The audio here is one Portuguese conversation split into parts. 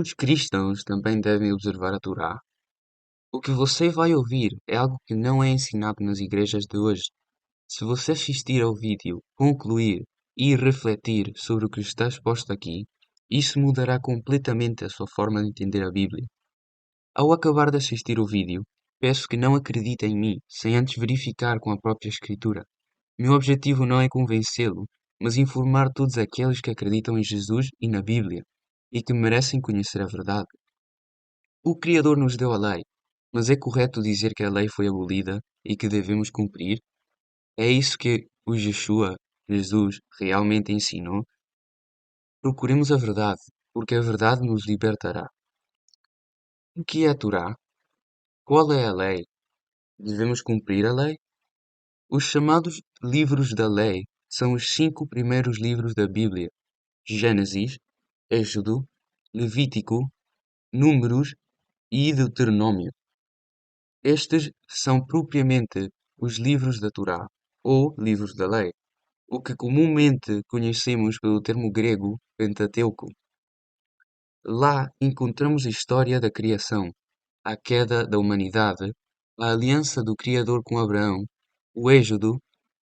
Os cristãos também devem observar a Torá. O que você vai ouvir é algo que não é ensinado nas igrejas de hoje. Se você assistir ao vídeo, concluir e refletir sobre o que está exposto aqui, isso mudará completamente a sua forma de entender a Bíblia. Ao acabar de assistir o vídeo, peço que não acredite em mim sem antes verificar com a própria Escritura. Meu objetivo não é convencê-lo, mas informar todos aqueles que acreditam em Jesus e na Bíblia, e que merecem conhecer a verdade. O Criador nos deu a lei, mas é correto dizer que a lei foi abolida e que devemos cumprir? É isso que o Jesus, realmente ensinou? Procuremos a verdade, porque a verdade nos libertará. O que é a Torá? Qual é a lei? Devemos cumprir a lei? Os chamados livros da lei são os 5 primeiros livros da Bíblia: Gênesis, Êxodo, Levítico, Números e Deuteronômio. Estes são propriamente os livros da Torá, ou livros da lei, o que comumente conhecemos pelo termo grego Pentateuco. Lá encontramos a história da criação, a queda da humanidade, a aliança do Criador com Abraão, o Êxodo,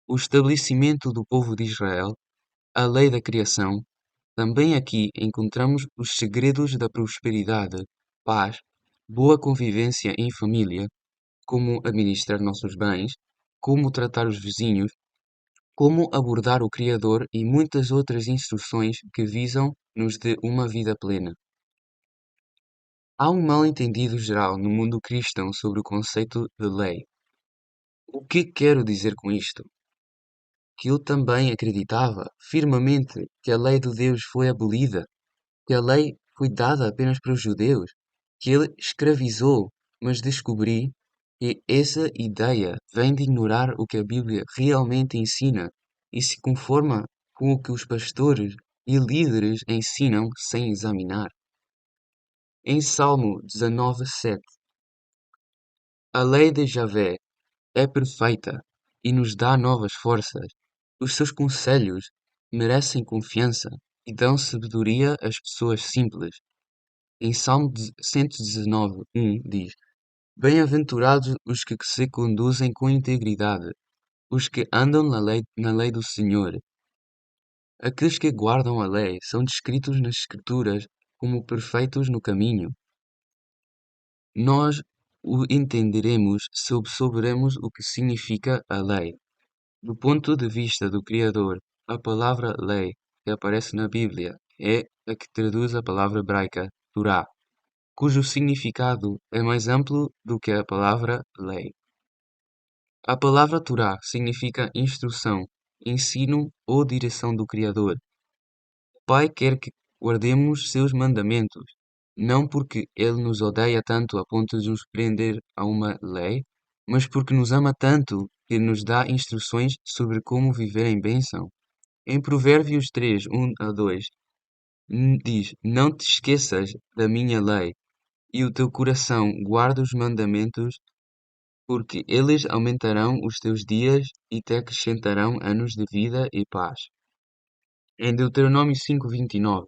o estabelecimento do povo de Israel, a lei da criação. Também aqui encontramos os segredos da prosperidade, paz, boa convivência em família, como administrar nossos bens, como tratar os vizinhos, como abordar o Criador e muitas outras instruções que visam nos de uma vida plena. Há um mal-entendido geral no mundo cristão sobre o conceito de lei. O que quero dizer com isto? Que eu também acreditava firmemente que a lei de Deus foi abolida, que a lei foi dada apenas para os judeus, que ele escravizou, mas descobri que essa ideia vem de ignorar o que a Bíblia realmente ensina e se conforma com o que os pastores e líderes ensinam sem examinar. Em Salmo 19:7, a lei de Javé é perfeita e nos dá novas forças. Os seus conselhos merecem confiança e dão sabedoria às pessoas simples. Em Salmo 119:1 diz: Bem-aventurados os que se conduzem com integridade, os que andam na lei do Senhor. Aqueles que guardam a lei são descritos nas Escrituras como perfeitos no caminho. Nós o entenderemos se soubermos o que significa a lei. Do ponto de vista do Criador, a palavra lei que aparece na Bíblia é a que traduz a palavra hebraica Torá, cujo significado é mais amplo do que a palavra lei. A palavra Torá significa instrução, ensino ou direção do Criador. O Pai quer que guardemos seus mandamentos, não porque ele nos odeia tanto a ponto de nos prender a uma lei, mas porque nos ama tanto que nos dá instruções sobre como viver em bênção. Em Provérbios 3:1-2, diz: Não te esqueças da minha lei, e o teu coração guarda os mandamentos, porque eles aumentarão os teus dias e te acrescentarão anos de vida e paz. Em Deuteronômio 5:29,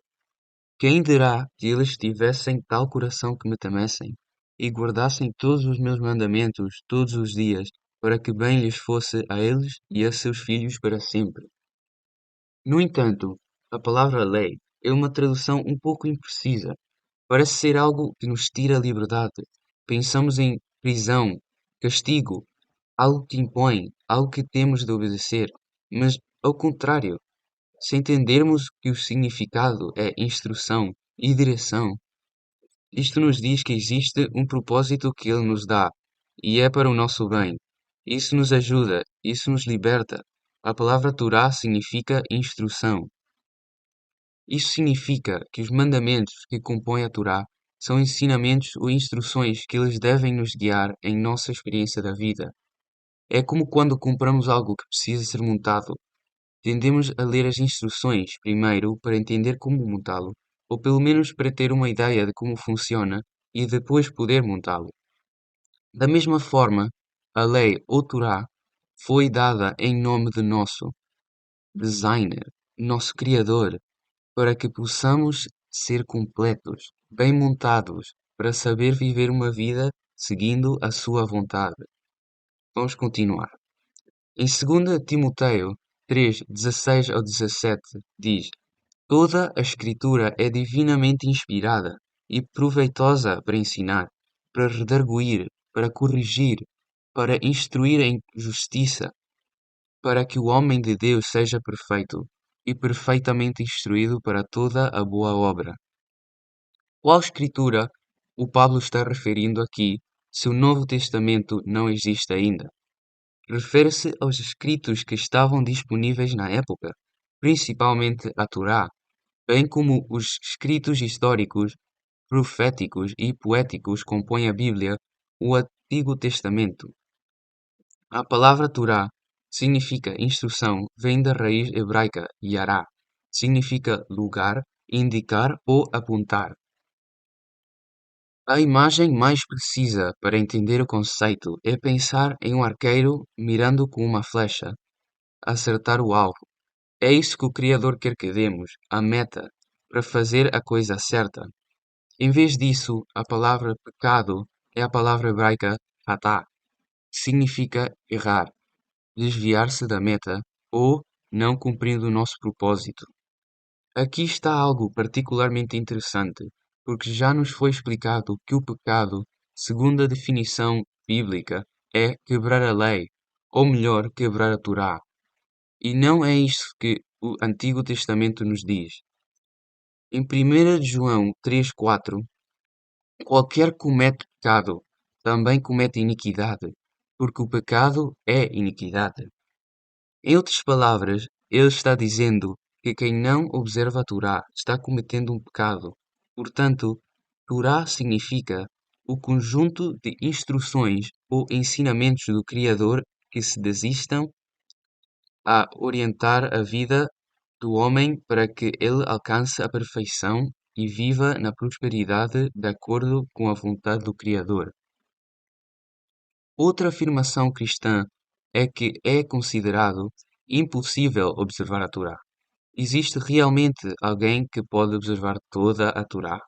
quem dirá que eles tivessem tal coração que me temessem, e guardassem todos os meus mandamentos todos os dias, para que bem lhes fosse a eles e a seus filhos para sempre. No entanto, a palavra lei é uma tradução um pouco imprecisa. Parece ser algo que nos tira a liberdade. Pensamos em prisão, castigo, algo que impõe, algo que temos de obedecer. Mas, ao contrário, se entendermos que o significado é instrução e direção, isto nos diz que existe um propósito que Ele nos dá, e é para o nosso bem. Isso nos ajuda, isso nos liberta. A palavra Torá significa instrução. Isso significa que os mandamentos que compõem a Torá são ensinamentos ou instruções que eles devem nos guiar em nossa experiência da vida. É como quando compramos algo que precisa ser montado. Tendemos a ler as instruções primeiro para entender como montá-lo, ou pelo menos para ter uma ideia de como funciona e depois poder montá-lo. Da mesma forma, a lei ou Torá foi dada em nome de nosso designer, nosso Criador, para que possamos ser completos. bem montados, para saber viver uma vida seguindo a sua vontade. Vamos continuar. Em 2 Timoteu 3, 16 ao 17, diz: Toda a Escritura é divinamente inspirada e proveitosa para ensinar, para redarguir, para corrigir, para instruir em justiça, para que o homem de Deus seja perfeito e perfeitamente instruído para toda a boa obra. Qual Escritura o Pablo está referindo aqui, se o Novo Testamento não existe ainda? Refere-se aos escritos que estavam disponíveis na época, principalmente a Torá, bem como os escritos históricos, proféticos e poéticos compõem a Bíblia, o Antigo Testamento. A palavra Torá significa instrução, vem da raiz hebraica yará, significa lugar, indicar ou apontar. A imagem mais precisa para entender o conceito é pensar em um arqueiro mirando com uma flecha, acertar o alvo. É isso que o Criador quer que demos, a meta, para fazer a coisa certa. Em vez disso, a palavra pecado é a palavra hebraica hatá, que significa errar, desviar-se da meta ou não cumprindo o nosso propósito. Aqui está algo particularmente interessante, porque já nos foi explicado que o pecado, segundo a definição bíblica, é quebrar a lei, ou melhor, quebrar a Torá. E não é isso que o Antigo Testamento nos diz. Em 1 João 3,4, qualquer que comete pecado também comete iniquidade, porque o pecado é iniquidade. Em outras palavras, ele está dizendo que quem não observa a Torá está cometendo um pecado. Portanto, Torá significa o conjunto de instruções ou ensinamentos do Criador que se desistam a orientar a vida do homem para que ele alcance a perfeição e viva na prosperidade de acordo com a vontade do Criador. Outra afirmação cristã é que é considerado impossível observar a Torá. Existe realmente alguém que pode observar toda a Torá?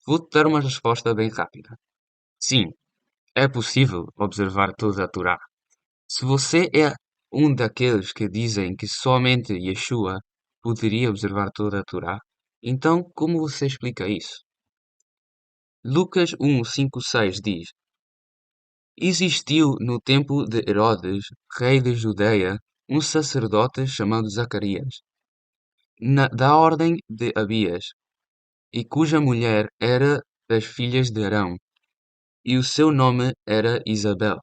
Vou-te dar uma resposta bem rápida. Sim, é possível observar toda a Torá. Se você é um daqueles que dizem que somente Yeshua poderia observar toda a Torá, então como você explica isso? Lucas 1:5-6 diz: Existiu no tempo de Herodes, rei de Judeia, um sacerdote chamado Zacarias, da ordem de Abias, e cuja mulher era das filhas de Arão, e o seu nome era Isabel.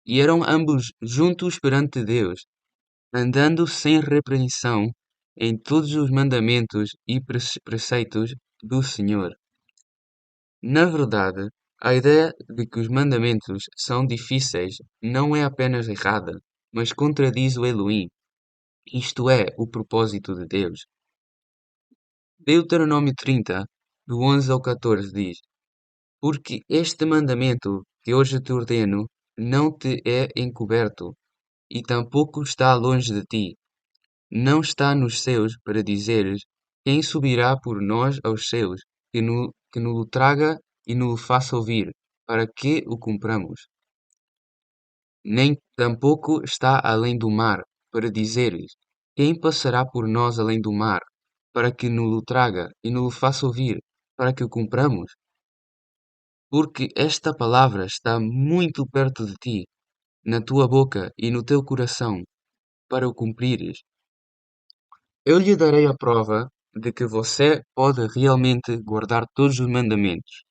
E eram ambos juntos perante Deus, andando sem repreensão em todos os mandamentos e preceitos do Senhor. Na verdade, a ideia de que os mandamentos são difíceis não é apenas errada, mas contradiz o Elohim, isto é, o propósito de Deus. Deuteronômio 30, do 11 ao 14 diz: Porque este mandamento que hoje te ordeno não te é encoberto, e tampouco está longe de ti. Não está nos céus para dizeres: Quem subirá por nós aos céus, que no traga e no faça ouvir, para que o cumpramos. Nem tampouco está além do mar, para dizeres: Quem passará por nós além do mar, para que no traga e no faça ouvir, para que o cumpramos? Porque esta palavra está muito perto de ti, na tua boca e no teu coração, para o cumprires. Eu lhe darei a prova de que você pode realmente guardar todos os mandamentos.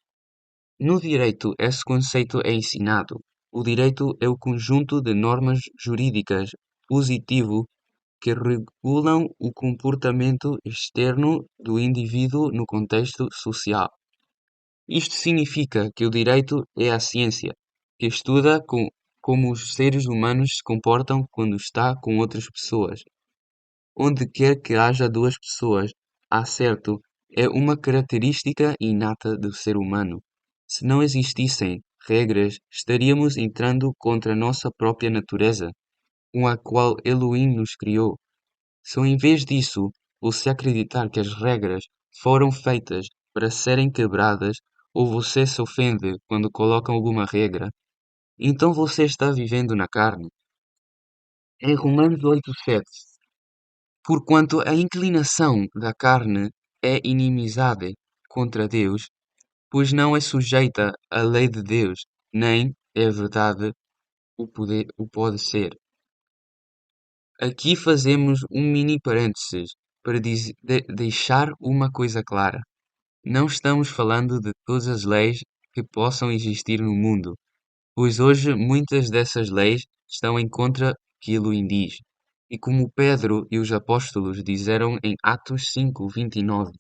No direito, esse conceito é ensinado. O direito é o conjunto de normas jurídicas positivo que regulam o comportamento externo do indivíduo no contexto social. Isto significa que o direito é a ciência, que estuda como os seres humanos se comportam quando está com outras pessoas. Onde quer que haja duas pessoas, há certo, é uma característica inata do ser humano. Se não existissem regras, estaríamos entrando contra a nossa própria natureza, com a qual Elohim nos criou. Se em vez disso você acreditar que as regras foram feitas para serem quebradas, ou você se ofende quando colocam alguma regra, então você está vivendo na carne. Em Romanos 8:7, porquanto a inclinação da carne é inimizade contra Deus, pois não é sujeita à lei de Deus, nem, é verdade, o pode ser. Aqui fazemos um mini parênteses para deixar uma coisa clara. Não estamos falando de todas as leis que possam existir no mundo, pois hoje muitas dessas leis estão em contra que ele indiz. E como Pedro e os apóstolos disseram em Atos 5:29,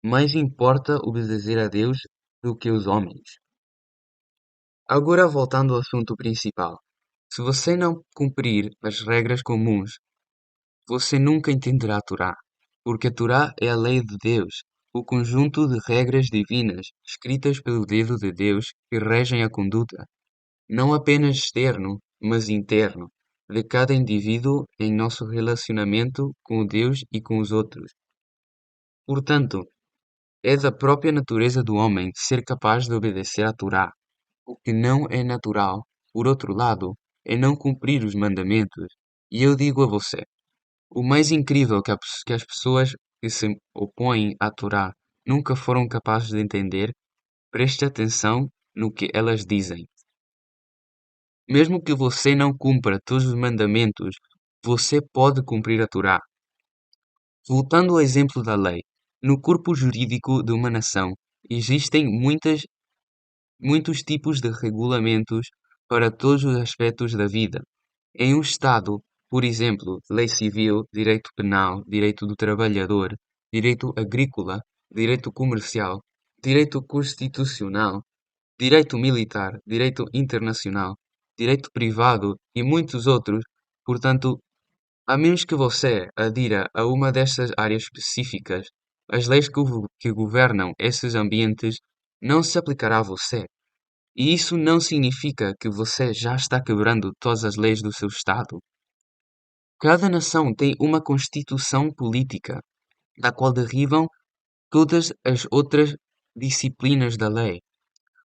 mais importa obedecer a Deus do que os homens. Agora voltando ao assunto principal. Se você não cumprir as regras comuns, você nunca entenderá a Torá, porque a Torá é a lei de Deus, o conjunto de regras divinas escritas pelo dedo de Deus que regem a conduta, não apenas externo, mas interno, de cada indivíduo em nosso relacionamento com Deus e com os outros. Portanto, é da própria natureza do homem ser capaz de obedecer à Torá. O que não é natural, por outro lado, é não cumprir os mandamentos. E eu digo a você, o mais incrível que as pessoas que se opõem à Torá nunca foram capazes de entender, preste atenção no que elas dizem. Mesmo que você não cumpra todos os mandamentos, você pode cumprir a Torá. Voltando ao exemplo da lei, no corpo jurídico de uma nação existem muitos tipos de regulamentos para todos os aspectos da vida. Em um Estado, por exemplo, lei civil, direito penal, direito do trabalhador, direito agrícola, direito comercial, direito constitucional, direito militar, direito internacional, direito privado e muitos outros, portanto, a menos que você adira a uma destas áreas específicas, as leis que governam esses ambientes não se aplicará a você. E isso não significa que você já está quebrando todas as leis do seu Estado. Cada nação tem uma constituição política, da qual derivam todas as outras disciplinas da lei.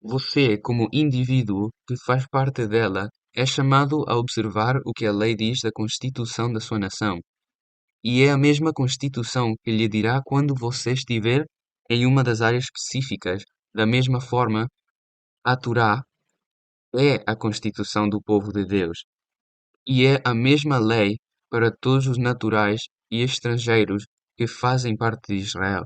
Você, como indivíduo que faz parte dela, é chamado a observar o que a lei diz da Constituição da sua nação. E é a mesma Constituição que lhe dirá quando você estiver em uma das áreas específicas. Da mesma forma, a Torá é a Constituição do povo de Deus. E é a mesma lei para todos os naturais e estrangeiros que fazem parte de Israel,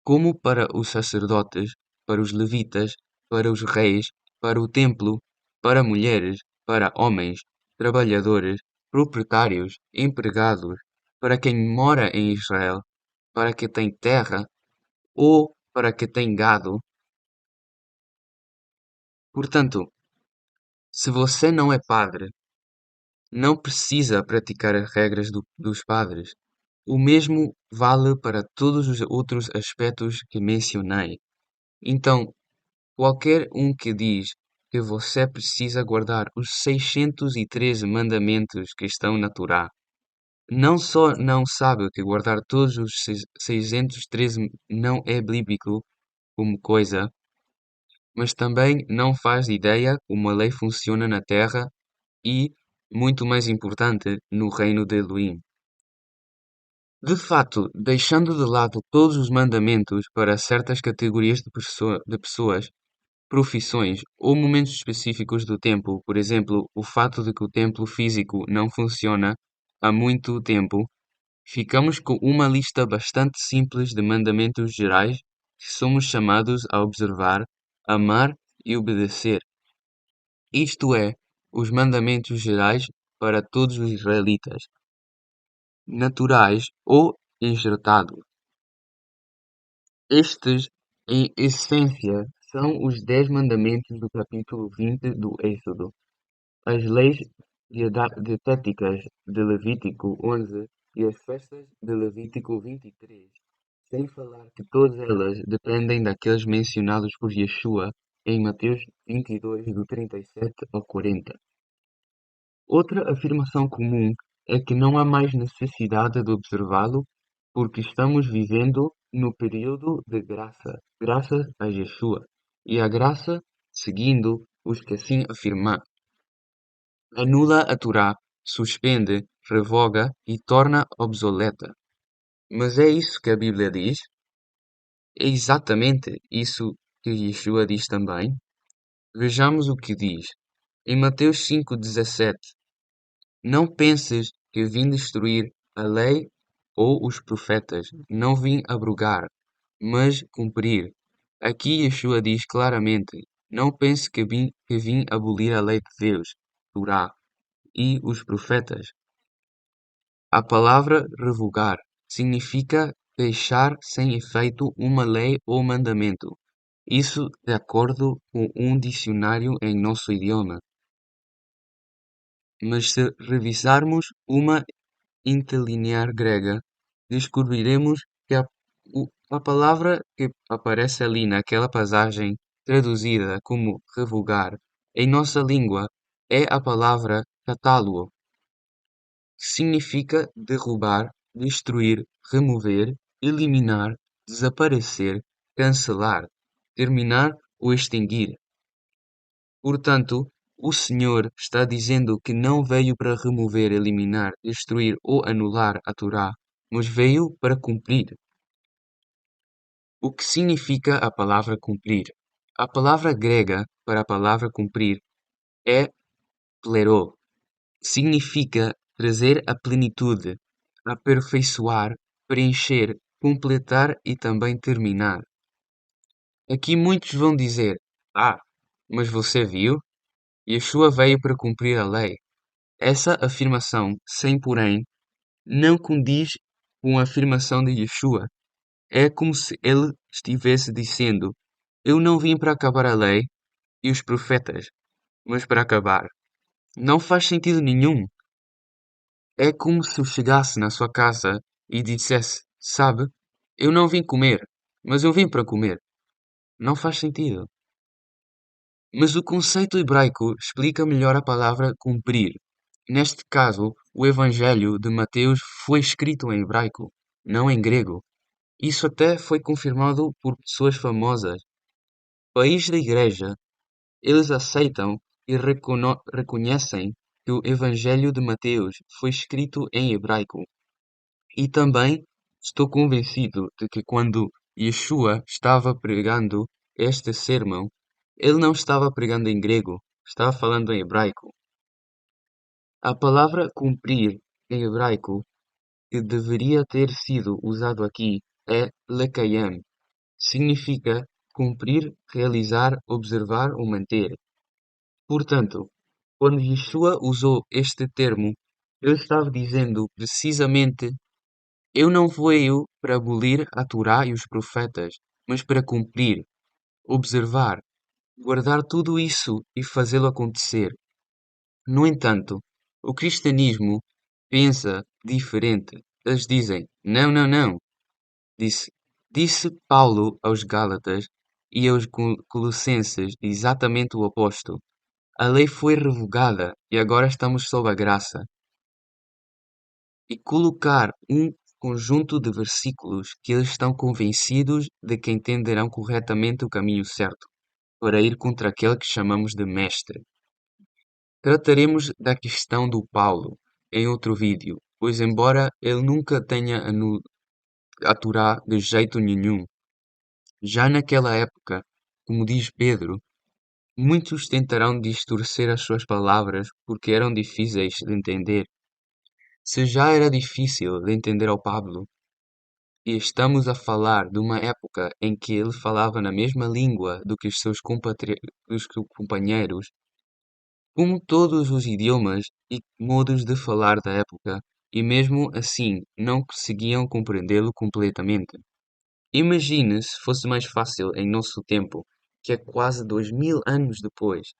como para os sacerdotes, para os levitas, para os reis, para o templo, para mulheres, para homens, trabalhadores, proprietários, empregados, para quem mora em Israel, para quem tem terra ou para quem tem gado. Portanto, se você não é padre, não precisa praticar as regras dos padres. O mesmo vale para todos os outros aspectos que mencionei. Então, qualquer um que diz que você precisa guardar os 613 mandamentos que estão na Torá, não só não sabe que guardar todos os 613 não é bíblico como coisa, mas também não faz ideia como a lei funciona na Terra e, muito mais importante, no reino de Elohim. De fato, deixando de lado todos os mandamentos para certas categorias de pessoas, profissões ou momentos específicos do tempo, por exemplo, o fato de que o templo físico não funciona há muito tempo, ficamos com uma lista bastante simples de mandamentos gerais que somos chamados a observar, amar e obedecer. Isto é, os mandamentos gerais para todos os israelitas, naturais ou enjertados. Estes, em essência, são os 10 mandamentos do capítulo 20 do Êxodo. As leis dietéticas de Levítico 11 e as festas de Levítico 23, sem falar que todas elas dependem daqueles mencionados por Yeshua em Mateus 22, do 37 ao 40. Outra afirmação comum é que não há mais necessidade de observá-lo porque estamos vivendo no período de graça, graças a Yeshua, e a graça, seguindo os que assim afirmar, anula a Torá, suspende, revoga e torna obsoleta. Mas é isso que a Bíblia diz? É exatamente isso que Yeshua diz também? Vejamos o que diz. Em Mateus 5,17: Não penses que vim destruir a lei ou os profetas. Não vim abrogar, mas cumprir. Aqui Yeshua diz claramente: Não pense que vim abolir a lei de Deus, Torá, e os profetas. A palavra revogar significa deixar sem efeito uma lei ou mandamento. Isso de acordo com um dicionário em nosso idioma. Mas se revisarmos uma interlinear grega, descobriremos que a palavra que aparece ali naquela passagem, traduzida como revogar, em nossa língua, é a palavra catálogo, que significa derrubar, destruir, remover, eliminar, desaparecer, cancelar, terminar ou extinguir. Portanto, o Senhor está dizendo que não veio para remover, eliminar, destruir ou anular a Torá, mas veio para cumprir. O que significa a palavra cumprir? A palavra grega para a palavra cumprir é plerô. Significa trazer a plenitude, aperfeiçoar, preencher, completar e também terminar. Aqui muitos vão dizer: mas você viu? Yeshua veio para cumprir a lei. Essa afirmação, sem porém, não condiz com a afirmação de Yeshua. É como se ele estivesse dizendo: Eu não vim para acabar a lei e os profetas, mas para acabar. Não faz sentido nenhum. É como se eu chegasse na sua casa e dissesse: Sabe, eu não vim comer, mas eu vim para comer. Não faz sentido. Mas o conceito hebraico explica melhor a palavra cumprir. Neste caso, o Evangelho de Mateus foi escrito em hebraico, não em grego. Isso até foi confirmado por pessoas famosas. País da Igreja, eles aceitam e reconhecem que o Evangelho de Mateus foi escrito em hebraico. E também estou convencido de que quando Yeshua estava pregando este sermão, ele não estava pregando em grego, estava falando em hebraico. A palavra cumprir em hebraico que deveria ter sido usado aqui é lekayem. Significa cumprir, realizar, observar ou manter. Portanto, quando Yeshua usou este termo, ele estava dizendo precisamente: Eu não veio para abolir a Torá e os profetas, mas para cumprir, observar, guardar tudo isso e fazê-lo acontecer. No entanto, o cristianismo pensa diferente. Eles dizem: Não, não, não. Disse, disse Paulo aos Gálatas e aos Colossenses exatamente o oposto. A lei foi revogada e agora estamos sob a graça. E colocar um conjunto de versículos que eles estão convencidos de que entenderão corretamente o caminho certo, para ir contra aquele que chamamos de mestre. Trataremos da questão do Paulo em outro vídeo, pois embora ele nunca tenha a Torá de jeito nenhum, já naquela época, como diz Pedro, muitos tentarão distorcer as suas palavras porque eram difíceis de entender. Se já era difícil de entender ao Pablo, e estamos a falar de uma época em que ele falava na mesma língua do que os seus companheiros, como todos os idiomas e modos de falar da época, e mesmo assim não conseguiam compreendê-lo completamente. Imagine se fosse mais fácil em nosso tempo, que é quase 2000 anos depois.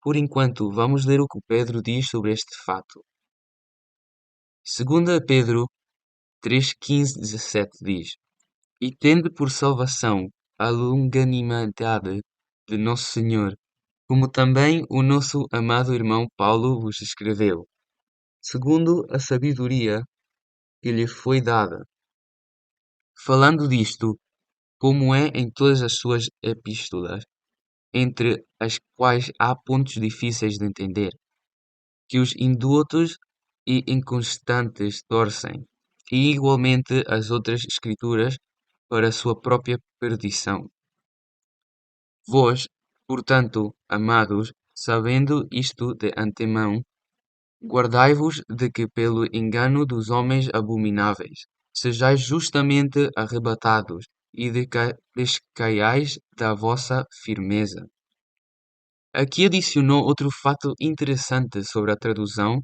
Por enquanto, vamos ler o que Pedro diz sobre este fato. Segunda Pedro 3:15-17 diz: E tende por salvação a longanimidade de nosso Senhor, como também o nosso amado irmão Paulo vos escreveu, segundo a sabedoria que lhe foi dada, falando disto, como é em todas as suas epístolas, entre as quais há pontos difíceis de entender, que os indultos e inconstantes torcem, e igualmente as outras escrituras para a sua própria perdição. Vós, portanto, amados, sabendo isto de antemão, guardai-vos de que pelo engano dos homens abomináveis sejais justamente arrebatados e descaiais da vossa firmeza. Aqui adicionou outro fato interessante sobre a tradução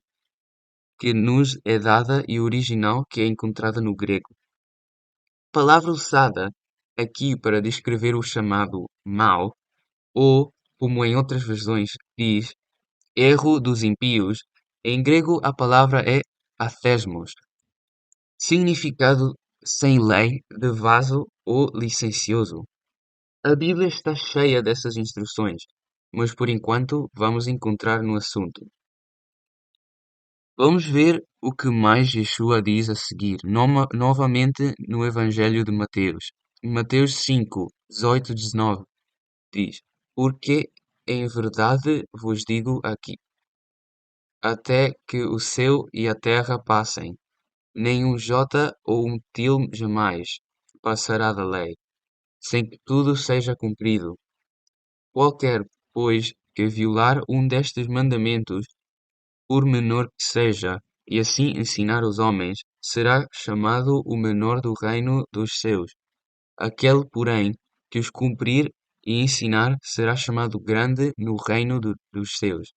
que nos é dada e original que é encontrada no grego. A palavra usada aqui para descrever o chamado mal, ou, como em outras versões diz, erro dos impíos, em grego a palavra é athesmos, significado sem lei, de vaso ou licencioso. A Bíblia está cheia dessas instruções, mas por enquanto vamos encontrar no assunto. Vamos ver o que mais Yeshua diz a seguir, novamente no Evangelho de Mateus. Em Mateus 5, 18 e 19 diz: Porque em verdade vos digo aqui, até que o céu e a terra passem, nem um jota ou um til jamais passará da lei, sem que tudo seja cumprido. Qualquer, pois, que violar um destes mandamentos, por menor que seja, e assim ensinar os homens, será chamado o menor do reino dos céus. Aquele, porém, que os cumprir e ensinar, será chamado grande no reino dos céus.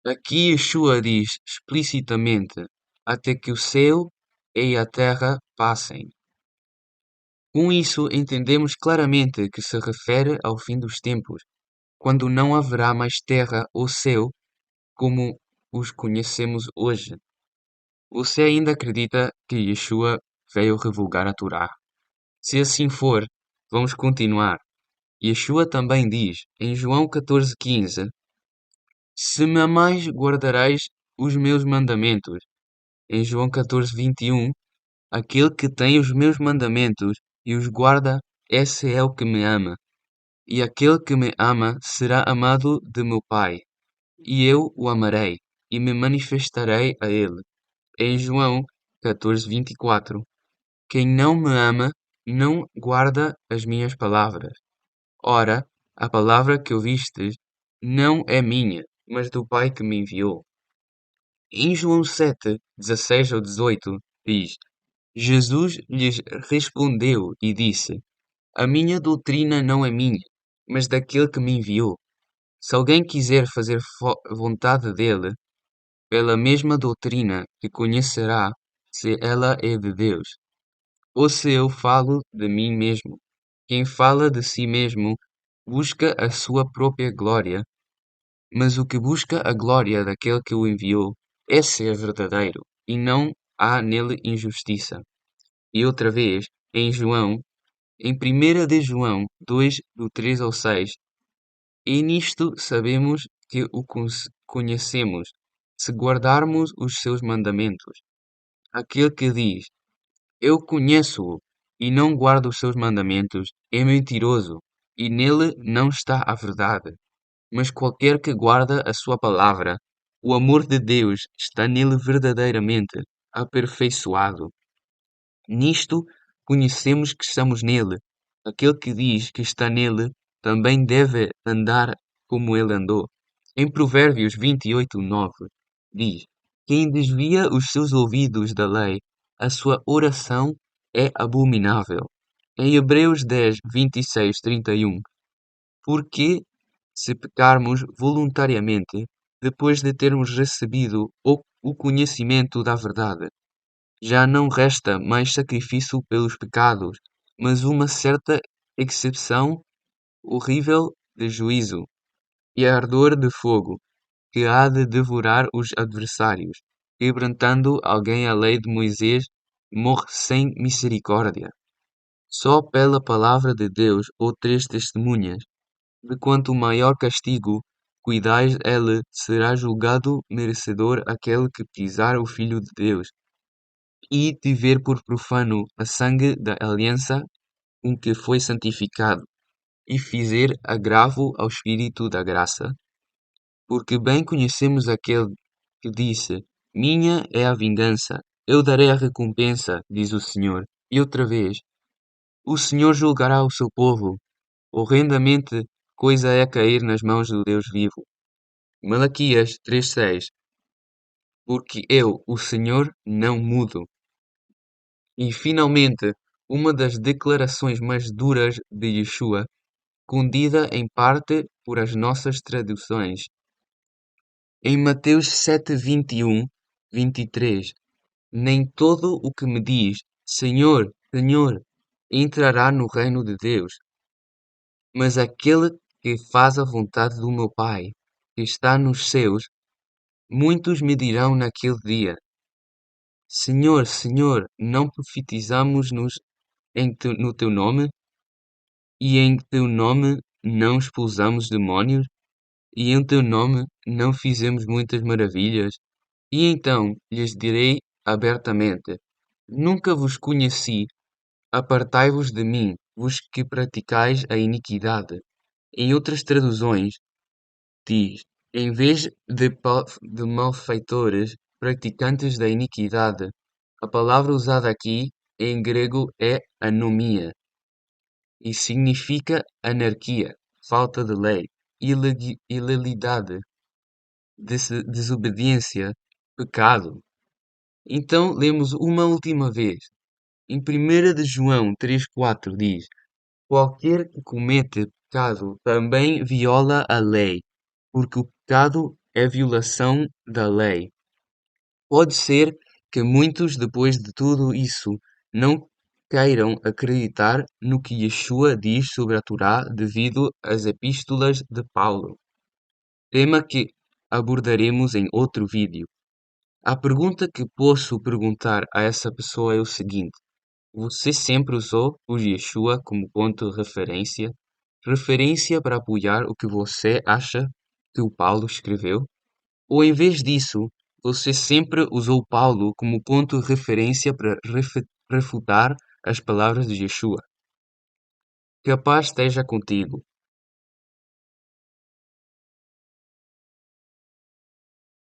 Aqui Yeshua diz explicitamente, até que o céu e a terra passem. Com isso, entendemos claramente que se refere ao fim dos tempos, quando não haverá mais terra ou céu como os conhecemos hoje. Você ainda acredita que Yeshua veio revogar a Torá? Se assim for, vamos continuar. Yeshua também diz, em João 14,15: Se me amais, guardareis os meus mandamentos. Em João 14,21: Aquele que tem os meus mandamentos e os guarda, esse é o que me ama. E aquele que me ama será amado de meu Pai, e eu o amarei, e me manifestarei a ele. Em João 14,24: Quem não me ama, não guarda as minhas palavras. Ora, a palavra que ouvistes não é minha, mas do Pai que me enviou. Em João 7, 16 ou 18, diz: Jesus lhes respondeu e disse: A minha doutrina não é minha, mas daquele que me enviou. Se alguém quiser fazer vontade dele, pela mesma doutrina que conhecerá se ela é de Deus, ou se eu falo de mim mesmo. Quem fala de si mesmo busca a sua própria glória, mas o que busca a glória daquele que o enviou, esse é verdadeiro, e não há nele injustiça. E outra vez, em 1 de João 2, do 3 ao 6, e nisto sabemos que o conhecemos, se guardarmos os seus mandamentos. Aquele que diz, eu conheço-o, e não guarda os seus mandamentos, é mentiroso, e nele não está a verdade. Mas qualquer que guarda a sua palavra, o amor de Deus está nele verdadeiramente aperfeiçoado. Nisto conhecemos que estamos nele. Aquele que diz que está nele também deve andar como ele andou. Em Provérbios 28, 9, diz: Quem desvia os seus ouvidos da lei, a sua oração é abominável. Em Hebreus 10, 26, 31, porque se pecarmos voluntariamente, depois de termos recebido o conhecimento da verdade, já não resta mais sacrifício pelos pecados, mas uma certa excepção horrível de juízo e ardor de fogo, que há de devorar os adversários. Quebrantando alguém a lei de Moisés, morre sem misericórdia. Só pela palavra de Deus ou três testemunhas, de quanto maior castigo cuidais, ele será julgado merecedor aquele que pisar o Filho de Deus. e tiver por profano a sangue da aliança com que foi santificado, e fizer agravo ao Espírito da graça, porque bem conhecemos aquele que disse: Minha é a vingança, eu darei a recompensa, diz o Senhor. E outra vez, o Senhor julgará o seu povo. Horrendamente coisa é cair nas mãos do Deus vivo. Malaquias 3:6. Porque eu, o Senhor, não mudo. E finalmente, uma das declarações mais duras de Yeshua, escondida em parte por as nossas traduções. Em Mateus 7:21-23, nem todo o que me diz, Senhor, Senhor, entrará no reino de Deus, mas aquele que faz a vontade do meu Pai, que está nos céus. Muitos me dirão naquele dia, Senhor, Senhor, não profetizamos-nos no teu nome, e em teu nome não expulsamos demónios, e em teu nome não fizemos muitas maravilhas? E então lhes direi abertamente: Nunca vos conheci, apartai-vos de mim, vos que praticais a iniquidade. Em outras traduções, diz: Em vez de malfeitores, praticantes da iniquidade. A palavra usada aqui em grego é anomia e significa anarquia, falta de lei, ilegalidade, desobediência, pecado. Então lemos uma última vez. Em 1 de João 3,4 diz: Qualquer que comete pecado também viola a lei, porque o pecado é violação da lei. Pode ser que muitos, depois de tudo isso, não queiram acreditar no que Yeshua diz sobre a Torá devido às epístolas de Paulo, tema que abordaremos em outro vídeo. A pergunta que posso perguntar a essa pessoa é o seguinte: você sempre usou o Yeshua como ponto de referência para apoiar o que você acha que o Paulo escreveu? Ou em vez disso, você sempre usou Paulo como ponto de referência para refutar as palavras de Yeshua? Que a paz esteja contigo.